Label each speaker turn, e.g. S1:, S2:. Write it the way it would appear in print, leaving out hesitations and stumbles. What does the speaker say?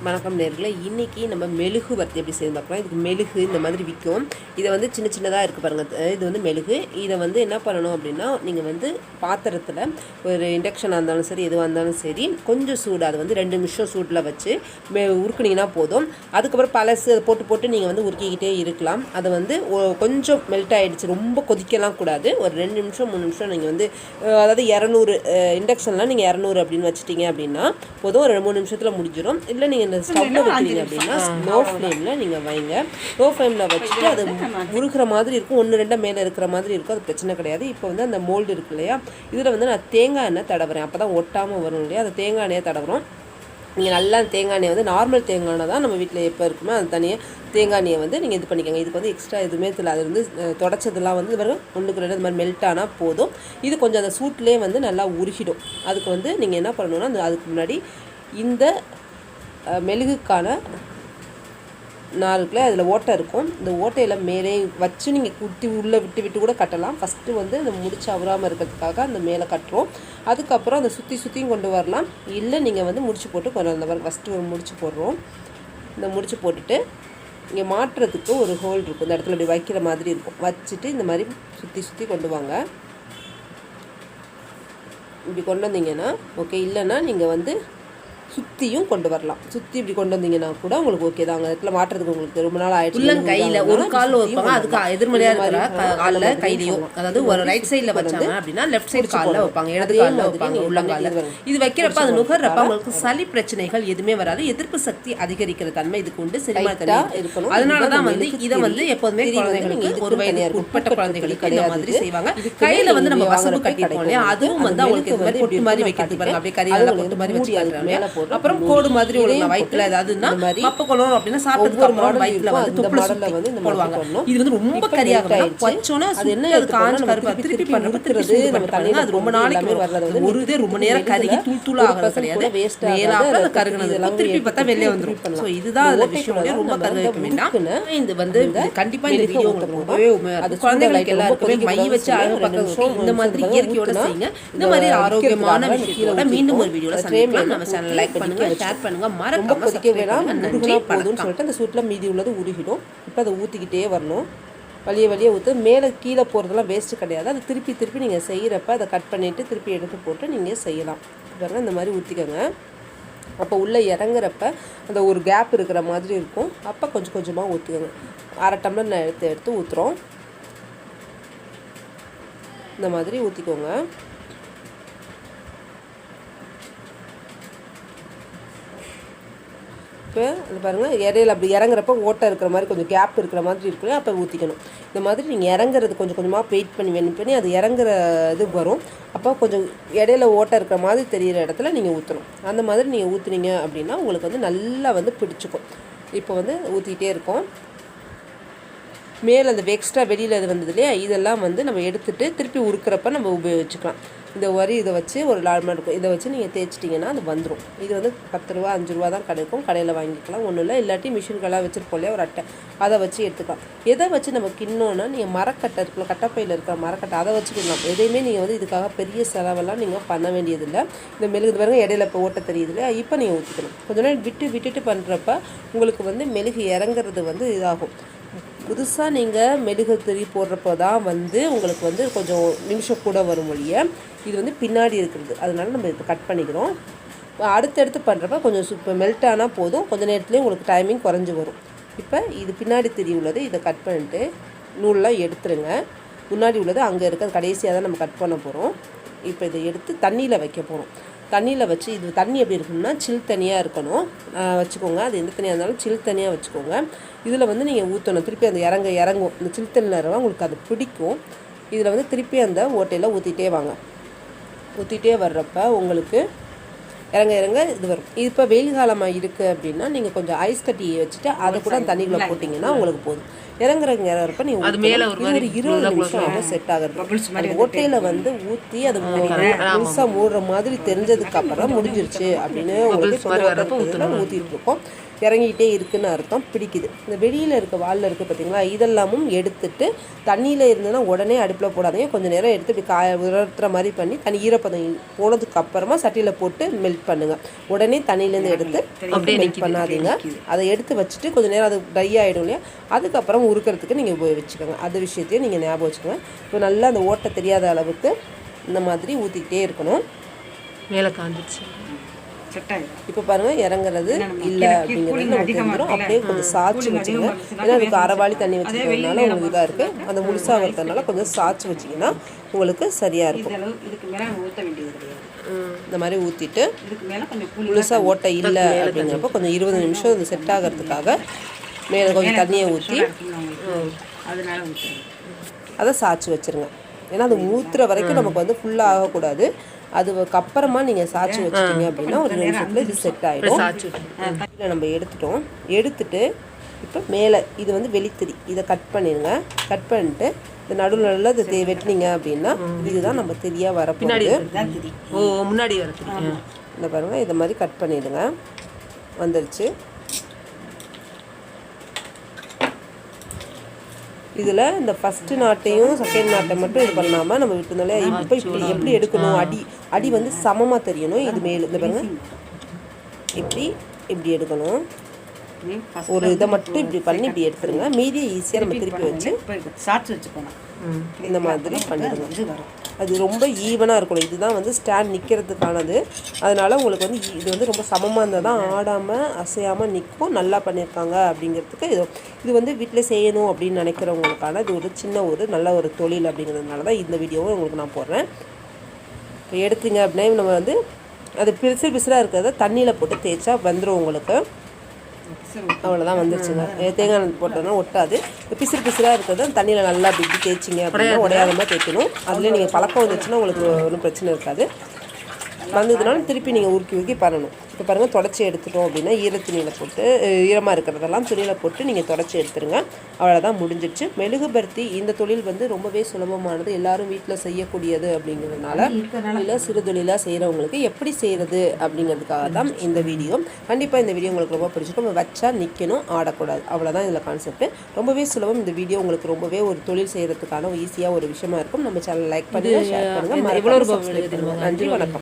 S1: வணக்கம் நேர்களே, இன்றைக்கி நம்ம மெழுகு வர்த்தி எப்படி செய்து பார்க்கலாம். இதுக்கு மெழுகு இந்த மாதிரி விற்கும். இதை வந்து சின்ன சின்னதாக இருக்குது பாருங்கள். இது வந்து மெழுகு. இதை வந்து என்ன பண்ணணும் அப்படின்னா, நீங்கள் வந்து பாத்திரத்தில் ஒரு இண்டக்ஷனாக இருந்தாலும் சரி, எதுவாக இருந்தாலும் சரி, கொஞ்சம் சூடு, அது வந்து 2 நிமிஷம் சூட்டில் வச்சு உருக்குனிங்கன்னா போதும். அதுக்கப்புறம் பழசு அதை போட்டு போட்டு நீங்கள் வந்து உருக்கிக்கிட்டே இருக்கலாம். அதை வந்து கொஞ்சம் மெல்ட் ஆகிடுச்சு, ரொம்ப கொதிக்கலாம் கூடாது. ஒரு 2 நிமிஷம் 3 நிமிஷம் நீங்கள் வந்து, அதாவது 200 இண்டக்ஷன்லாம் நீங்கள் 200 அப்படின்னு வச்சுட்டிங்க அப்படின்னா போதும். ஒரு 3 நிமிஷத்தில் முடிஞ்சிடும். இல்லை நீங்கள் இந்த ஸ்டவ்வில் வைக்கிறீங்க அப்படின்னா லோ ஃப்ளேமில் நீங்கள் வைங்க. லோ ஃப்ளேமில் வச்சுட்டு அது உருகிற மாதிரி இருக்கும், 1-2 மேலே இருக்கிற மாதிரி இருக்கும். அது பிரச்சனை கிடையாது. இப்போ வந்து அந்த மோல்டு இருக்கு இல்லையா, இதில் வந்து நான் தேங்காய் எண்ணெய் தடவுறேன். அப்போ தான் ஒட்டாமல் வரும் இல்லையா, அந்த தேங்காய் எண்ணெயை தடவுறோம். நீங்கள் நல்லா தேங்காய் எண்ணெய் வந்து நார்மல் தேங்காய் எண்ணெய் தான் நம்ம வீட்டில் எப்போ இருக்குமோ அது தனியாக தேங்காய் எண்ணெயை வந்து நீங்கள் இது பண்ணிக்கோங்க. இதுக்கு வந்து எக்ஸ்ட்ரா எதுவுமே தெரியல. அது வந்து தொடச்சதெல்லாம் வந்து வெறும் 1-2 இது மாதிரி மெல்ட் ஆனால் போதும். இது கொஞ்சம் அந்த சூட்லேயே வந்து நல்லா உருகிடும். அதுக்கு வந்து நீங்கள் என்ன பண்ணணுன்னா, அதுக்கு முன்னாடி இந்த மெழுகுக்கான நாளுக்குள்ள அதில் ஓட்டை இருக்கும். இந்த ஓட்டையில் மேலே வச்சு நீங்கள் குத்தி உள்ளே விட்டு விட்டு கூட கட்டலாம். ஃபஸ்ட்டு வந்து அந்த முடிச்சு அவராமல் இருக்கிறதுக்காக அந்த மேலே கட்டுறோம். அதுக்கப்புறம் அந்த சுற்றியும் கொண்டு வரலாம். இல்லை நீங்கள் வந்து முடிச்சு போட்டு கொண்டு வந்த மாதிரி ஃபஸ்ட்டு ஒரு முடிச்சு போடுறோம். இந்த முடிச்சு போட்டுட்டு இங்கே மாட்டுறதுக்கு ஒரு ஹோல் இருக்கும். இந்த இடத்துல இப்படி வைக்கிற மாதிரி இருக்கும். வச்சுட்டு இந்த மாதிரி சுற்றி கொண்டு வாங்க. இப்படி கொண்டு வந்தீங்கன்னா ஓகே. இல்லைன்னா நீங்கள் வந்து சுற்றியும் கொண்டு வரலாம். சுற்றி இப்படி கொண்டு வந்தீங்கன்னா கூட உங்களுக்கு ஓகே தான். அங்கே இடத்துல மாட்டுறதுக்கு உங்களுக்கு ரொம்ப நாள் ஆயிடுச்சு. உள்ள கையில் ஒரு கால் வைப்பாங்க, அதுக்கு எதிர்மறையாக இருக்கிற காலில் கையிலையும், அதாவது ஒரு ரைட் சைடில் வச்சாங்க அப்படின்னா லெஃப்ட் சைடு காலில் வைப்பாங்க, இடது காலில் வைப்பாங்க, உள்ளங்காலில். இது வைக்கிறப்ப அது நுகர்றப்ப உங்களுக்கு சளி பிரச்சனைகள் எதுவுமே வராது. எதிர்ப்பு சக்தி அதிகரிக்கிற தன்மை இதுக்கு உண்டு. செரிமானத்தன்மை இருக்கணும். அதனால தான் வந்து இதை வந்து எப்போதுமே குழந்தைகளுக்கு, ஒரு வயதுக்கு உட்பட்ட குழந்தைகளுக்கு இந்த மாதிரி செய்வாங்க. கையில் வந்து நம்ம வசம்பு கட்டிப்போம் இல்லையா, அதுவும் வந்து அவங்களுக்கு இது மாதிரி பொட்டு மாதிரி வைக்கிறது பாருங்க. அப்படியே கறியால பொட்டு மாதிரி வச்சு அப்புறம் கோடு மாதிரி ஒரு வயிற்றுல ஏதாவதுன்னா அப்ப கொள்ளணும் அப்படின்னா சாப்பிட்டதுக்கு அப்புறம் வயிற்றுல வந்து துப்புல வந்து இந்த போடுவாங்க. இது வந்து ரொம்ப கரியாக வச்சோன்னா அது என்ன, அது காஞ்ச கருப்பா திருப்பி பண்ணுறது நம்ம தண்ணியில் அது ரொம்ப நாளைக்கு வர்றது ஒரு இதே ரொம்ப நேரம் கருகி தூள் ஆகிறது கிடையாது. வேலாக அது கருகுனது எல்லாம் திருப்பி பார்த்தா வெளியே வந்துடும். ஸோ இதுதான் அதுல விஷயம். ரொம்ப கருக வேண்டாம். இது வந்து கண்டிப்பா இந்த வீடியோ உங்களுக்கு ரொம்பவே அது குழந்தைகளுக்கு எல்லாருக்குமே மை வச்சு அழகு பார்க்க இந்த மாதிரி இயற்கையோட செய்யுங்க. இந்த மாதிரி ஆரோக்கியமான விஷயத்தோட மீண்டும் ஒரு வீடியோல சந்திக்கலாம். நம்ம சேனல் லைக் பண்ணுங்க, ஷேர் பண்ணுங்க, மறக்காம கொதிக்க வேணாம். நன்றி போதும்னு சொல்லிட்டு அந்த சூட்டில் மீதி உள்ளது உருகிடும். இப்போ அதை ஊற்றிக்கிட்டே வரணும். வழியே ஊற்று. மேலே கீழே போகிறதெல்லாம் வேஸ்ட்டு கிடையாது. அது திருப்பி நீங்கள் செய்கிறப்ப அதை கட் பண்ணிவிட்டு திருப்பி எடுத்து போட்டு நீங்கள் செய்யலாம். பாருங்கள், இந்த மாதிரி ஊற்றிக்கோங்க. அப்போ உள்ளே இறங்குறப்ப அந்த ஒரு கேப் இருக்கிற மாதிரி இருக்கும். அப்போ கொஞ்சம் கொஞ்சமாக ஊற்றிக்கோங்க. 1/2 டம்ளர் நான் எடுத்து ஊற்றுறோம். இந்த மாதிரி ஊற்றிக்கோங்க. இப்போ அது பாருங்கள், இடையில அப்படி இறங்குறப்ப ஓட்டை இருக்கிற மாதிரி கொஞ்சம் கேப் இருக்கிற மாதிரி இருக்குல்ல, அப்போ ஊற்றிக்கணும். இந்த மாதிரி நீங்கள் இறங்குறது கொஞ்சம் கொஞ்சமாக வெயிட் பண்ணி அது இறங்குற இது வரும். அப்போ கொஞ்சம் இடையில ஓட்டை இருக்கிற மாதிரி தெரிகிற இடத்துல நீங்கள் ஊற்றணும். அந்த மாதிரி நீங்கள் ஊற்றுனீங்க அப்படின்னா உங்களுக்கு வந்து நல்லா வந்து பிடிச்சிக்கும். இப்போ வந்து ஊற்றிக்கிட்டே இருக்கோம். மேலே அந்த எக்ஸ்ட்ரா வெளியில் இது வந்தது இல்லையா, இதெல்லாம் வந்து நம்ம எடுத்துகிட்டு திருப்பி உருக்கிறப்ப நம்ம உபயோகிச்சுக்கலாம். இந்த வரி இதை வச்சு ஒரு லால்மா இருக்கும். இதை வச்சு நீங்கள் தேய்ச்சிட்டிங்கன்னா அது வந்துடும். இது வந்து 10 ரூபா 5 ரூபா தான் கிடைக்கும். கடையில் வாங்கிக்கலாம், ஒன்றும் இல்லை. இல்லாட்டி மிஷின்கெல்லாம் வச்சுருப்போம் இல்லையா, ஒரு அட்டை, அதை வச்சு எடுத்துக்கலாம். எதை வச்சு நம்ம கிண்ணோன்னா, நீங்கள் மரக்கட்டை இருக்குல்ல, கட்டப்பையில் இருக்கிற மரக்கட்டை, அதை வச்சுக்கலாம். எதையுமே நீங்கள் வந்து இதுக்காக பெரிய செலவெல்லாம் நீங்கள் பண்ண வேண்டியதில்லை. இந்த மெழுகு பாருங்க, இடையில இப்போ ஓட்ட தெரியுது இல்லையா, இப்போ நீங்கள் ஊற்றிக்கணும். கொஞ்ச நேரம் விட்டுட்டு பண்ணுறப்ப உங்களுக்கு வந்து மெழுகு இறங்குறது வந்து இதாகும். புதுசாக நீங்கள் மெழுகு திரி போடுறப்போ தான் வந்து உங்களுக்கு வந்து கொஞ்சம் நிமிஷம் கூட வரும் ஒழிய, இது வந்து பின்னாடி இருக்கிறது. அதனால நம்ம இதை கட் பண்ணிக்கிறோம். அடுத்தடுத்து பண்ணுறப்ப கொஞ்சம் இப்போ மெல்ட் ஆனால் போதும். கொஞ்சம் நேரத்துலேயே உங்களுக்கு டைமிங் குறைஞ்சி வரும். இப்போ இது பின்னாடி திரி உள்ளது, இதை கட் பண்ணிட்டு நூலெலாம் எடுத்துருங்க. முன்னாடி உள்ளது அங்கே இருக்கிறது கடைசியாக தான் நம்ம கட் பண்ண போகிறோம். இப்போ இதை எடுத்து தண்ணியில் வைக்க போகிறோம். தண்ணியில் வச்சு, இது தண்ணி எப்படி இருக்கணும்னா சில் தனியாக இருக்கணும் வச்சுக்கோங்க. அது எந்த தனியாக இருந்தாலும் சில் தனியாக வச்சுக்கோங்க. இதில் வந்து நீங்கள் ஊற்றணும். திருப்பி அந்த இறங்கும். இந்த சில் தண்ணி நேரம் உங்களுக்கு அது பிடிக்கும். இதில் வந்து திருப்பி அந்த ஓட்டையில் ஊற்றிட்டே வாங்க. ஊற்றிட்டே வர்றப்ப உங்களுக்கு இறங்க இது வரும். இப்போ வெயில் காலமாக இருக்குது அப்படின்னா நீங்கள் கொஞ்சம் ஐஸ் கட்டியை வச்சுட்டு அதை கூட தண்ணிக்குள்ளே போட்டிங்கன்னா உங்களுக்கு போதும். இறங்குறப்ப நீங்கள் ஒரு 20 நிமிஷம் செட் ஆகுறது. ஓட்டையில் வந்து ஊற்றி அது முழுசாக மூடுற மாதிரி தெரிஞ்சதுக்கப்புறம் முடிஞ்சிருச்சு அப்படின்னு உங்களுக்கு ஊற்றிட்டு இருக்கோம். இறங்கிட்டே இருக்குன்னு அர்த்தம், பிடிக்குது. இந்த வெளியில் இருக்க வாலில் இருக்குது பார்த்தீங்களா, இதெல்லாமும் எடுத்துட்டு தண்ணியில் இருந்ததுன்னா உடனே அடுப்பில் போடாதீங்க. கொஞ்சம் நேரம் எடுத்து இப்படி உலர்த்துற மாதிரி பண்ணி தண்ணி ஈரப்பதம் போனதுக்கப்புறமா சட்டியில் போட்டு மெல்ட் மெல்ட் பண்ணுங்கள். உடனே தண்ணியிலேருந்து எடுத்து அப்படியே மெல்ட் பண்ணாதீங்க. அதை எடுத்து வச்சுட்டு கொஞ்சம் நேரம் அது ட்ரை ஆகிடும் இல்லையா, அதுக்கப்புறம் உருக்கிறதுக்கு நீங்கள் உபயோகிச்சுக்கோங்க. அது விஷயத்தையும் நீங்கள் ஞாபகம் வச்சுக்கோங்க. இப்போ நல்லா அந்த ஓட்டை தெரியாத அளவுக்கு இந்த மாதிரி ஊற்றிக்கிட்டே இருக்கணும்.
S2: மேலே காஞ்சிடுச்சு.
S1: இப்போ பாருங்கள் இறங்குறது இல்லை அப்படிங்கிறது நமக்கு தெரிஞ்சிடும். அப்படியே கொஞ்சம் சாய்ச்சி வச்சுக்கோங்க. ஏன்னா அதுக்கு அரைவாளி தண்ணி வச்சுக்கிறதுனால உங்களுக்கு இதாக இருக்குது. அந்த முழுசாக வரதுனால கொஞ்சம் சாய்ச்சி வச்சிங்கன்னா உங்களுக்கு சரியாக இருக்கும். இந்த மாதிரி ஊற்றிட்டு முழுசாக ஓட்டை இல்லை அப்படிங்கிறப்ப கொஞ்சம் 20 நிமிஷம் அது செட் ஆகிறதுக்காக மேலே கொஞ்சம் தண்ணியை ஊற்றி அதை சாய்ச்சி வச்சுருங்க. ஏன்னா அது ஊற்றுற வரைக்கும் நமக்கு வந்து ஃபுல்லாக ஆகக்கூடாது. அதுக்கப்புறமா நீங்கள் சாய்ச்சி வச்சுட்டீங்க அப்படின்னா ஒரு 2 நிமிஷத்தில் இது செட் ஆகிடும். இல்லை நம்ம எடுத்துட்டு இப்போ மேலே இது வந்து வெளித்திரி இதை கட் பண்ணிடுங்க. கட் பண்ணிட்டு இந்த நடுவில் இதை வெட்டினீங்க அப்படின்னா இதுதான் நம்ம திரியாக வரப்போகுது.
S2: முன்னாடி வர
S1: இந்த பாருங்கள் இதை மாதிரி கட் பண்ணிவிடுங்க. வந்துருச்சு. இதில் இந்த ஃபஸ்ட்டு நாட்டையும் செகண்ட் நாட்டை மட்டும் இது பண்ணாமல் நம்ம விட்டுருந்தாலே இப்போ இப்படி எப்படி எடுக்கணும், அடி வந்து சமமாக தெரியணும். இது மேலே இந்த பாருங்கள் இப்படி எடுக்கணும். ஒரு இதை மட்டும் இப்படி பண்ணி இப்படி எடுத்துருங்க. மீதியை ஈஸியாக நம்ம திருப்பி வச்சு
S3: சாட்சி வச்சுக்கணும்.
S1: இந்த மாதிரி பண்ணிடுங்க. அது ரொம்ப ஈவனாக இருக்கணும். இதுதான் வந்து ஸ்டாண்ட் நிற்கிறதுக்கானது. அதனால் உங்களுக்கு வந்து இது வந்து ரொம்ப சமமாக இருந்தால் தான் ஆடாமல் அசையாமல் நிற்கும். நல்லா பண்ணியிருக்காங்க அப்படிங்கிறதுக்கு இது வந்து வீட்டில் செய்யணும் அப்படின்னு நினைக்கிறவங்களுக்கான இது ஒரு சின்ன ஒரு நல்ல ஒரு தொழில் அப்படிங்கிறதுனால தான் இந்த வீடியோவை உங்களுக்கு நான் போடுறேன். இப்போ எடுத்தீங்க அப்படின்னா நம்ம வந்து அது பிசுறாக இருக்கிறத தண்ணியில் போட்டு தேய்ச்சா வந்துடும் உங்களுக்கு. அவ்வளோதான் வந்துருச்சுங்க. தேங்காய் எண்ணெய் போட்டோன்னா ஒட்டாது. பிசுறாக இருக்கிறது தண்ணியில் நல்லா அப்படி தேய்ச்சிங்க அப்படின்னா உடையாத மாதிரி தேய்க்கணும். அதுலேயே நீங்கள் பழக்கம் வந்துச்சுன்னா உங்களுக்கு ஒன்றும் பிரச்சனை இருக்காது. வந்ததுனால திருப்பி நீங்கள் உருக்கி பண்ணணும். இப்போ பாருங்கள் தொடச்சி எடுத்துட்டோம் அப்படின்னா ஈரத்துணியில் போட்டு ஈரமாக இருக்கிறதெல்லாம் துணியில் போட்டு நீங்கள் தொடச்சி எடுத்துருங்க. அவ்வளோதான் முடிஞ்சிடுச்சு. மெழுகுபர்த்தி இந்த தொழில் வந்து ரொம்பவே சுலபமானது. எல்லாரும் வீட்டில் செய்யக்கூடியது அப்படிங்கிறதுனால இல்லை சிறு தொழிலாக செய்கிறவங்களுக்கு எப்படி செய்கிறது அப்படிங்கிறதுக்காக தான் இந்த வீடியோ. கண்டிப்பாக இந்த வீடியோ உங்களுக்கு ரொம்ப பிடிச்சிருக்கும். நம்ம வச்சா நிற்கணும், ஆடக்கூடாது. அவ்வளோதான் இதில் கான்செப்ட். ரொம்பவே சுலபம். இந்த வீடியோ உங்களுக்கு ரொம்பவே ஒரு தொழில் செய்கிறதுக்கான ஈஸியாக ஒரு விஷயமா இருக்கும். நம்ம சேனல் லைக் பண்ணுங்கள், ஷேர் பண்ணுங்கள், மறக்காம சப்ஸ்கிரைப் பண்ணுங்கள். நன்றி, வணக்கம்.